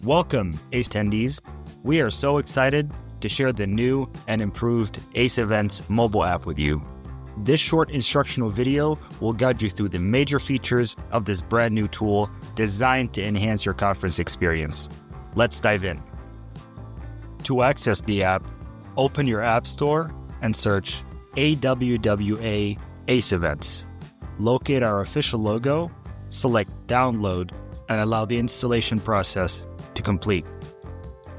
Welcome, ACE attendees. We are so excited to share the new and improved ACE Events mobile app with you. This short instructional video will guide you through the major features of this brand new tool designed to enhance your conference experience. Let's dive in. To access the app, open your App Store and search AWWA ACE Events. Locate our official logo, select Download, and allow the installation process to complete.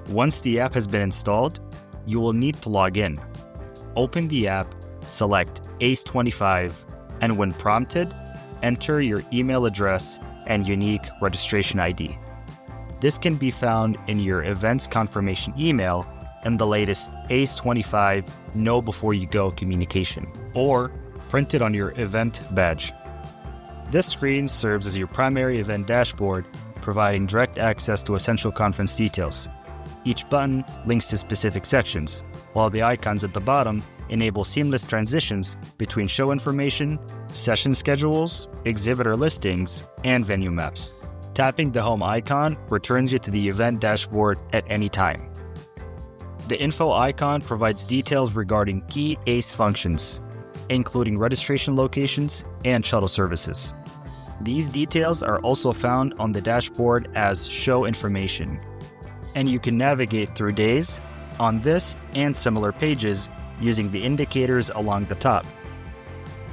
Once the app has been installed, you will need to log in. Open the app, select ACE25, and when prompted, enter your email address and unique registration ID. This can be found in your events confirmation email and the latest ACE25 Know Before You Go communication, or printed on your event badge. This screen serves as your primary event dashboard, providing direct access to essential conference details. Each button links to specific sections, while the icons at the bottom enable seamless transitions between show information, session schedules, exhibitor listings, and venue maps. Tapping the home icon returns you to the event dashboard at any time. The info icon provides details regarding key ACE functions, including registration locations and shuttle services. These details are also found on the dashboard as show information, and you can navigate through days on this and similar pages using the indicators along the top.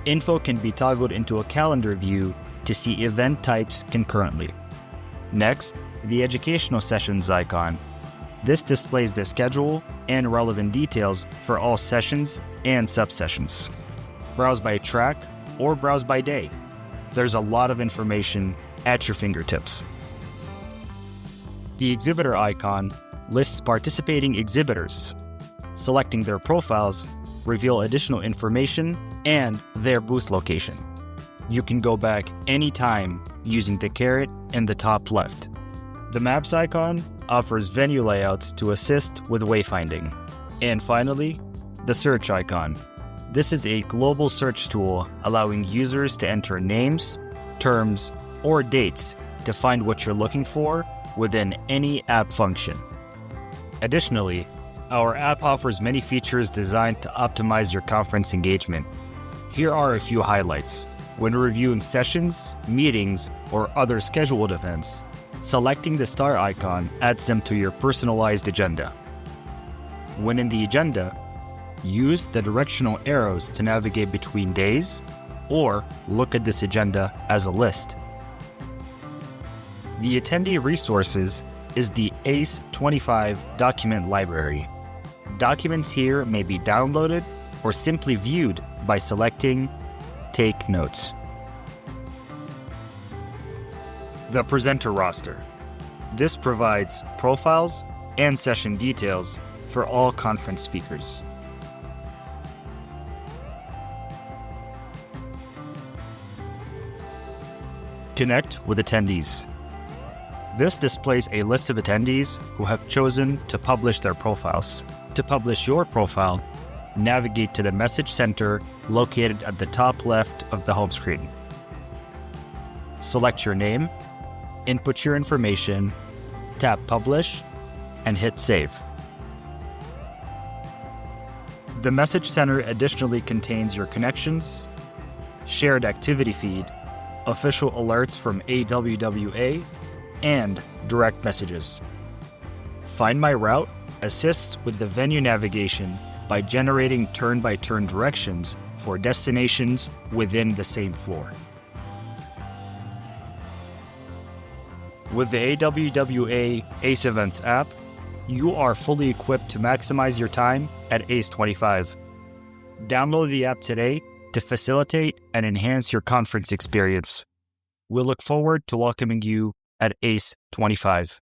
Info can be toggled into a calendar view to see event types concurrently. Next, the educational sessions icon. This displays the schedule and relevant details for all sessions and subsessions. Browse by track or browse by day. There's a lot of information at your fingertips. The exhibitor icon lists participating exhibitors. Selecting their profiles reveal additional information and their booth location. You can go back anytime using the caret in the top left. The maps icon offers venue layouts to assist with wayfinding. And finally, the search icon. This is a global search tool allowing users to enter names, terms, or dates to find what you're looking for within any app function. Additionally, our app offers many features designed to optimize your conference engagement. Here are a few highlights. When reviewing sessions, meetings, or other scheduled events, selecting the star icon adds them to your personalized agenda. When in the agenda, use the directional arrows to navigate between days, or look at this agenda as a list. The attendee resources is the ACE25 document library. Documents here may be downloaded or simply viewed by selecting Take Notes. The presenter roster. This provides profiles and session details for all conference speakers. Connect with attendees. This displays a list of attendees who have chosen to publish their profiles. To publish your profile, navigate to the message center located at the top left of the home screen. Select your name, input your information, tap Publish, and hit Save. The message center additionally contains your connections, shared activity feed, official alerts from AWWA, and direct messages. Find My Route assists with the venue navigation by generating turn-by-turn directions for destinations within the same floor. With the AWWA ACE Events app, you are fully equipped to maximize your time at ACE25. Download the app today to facilitate and enhance your conference experience. We'll look forward to welcoming you at ACE25.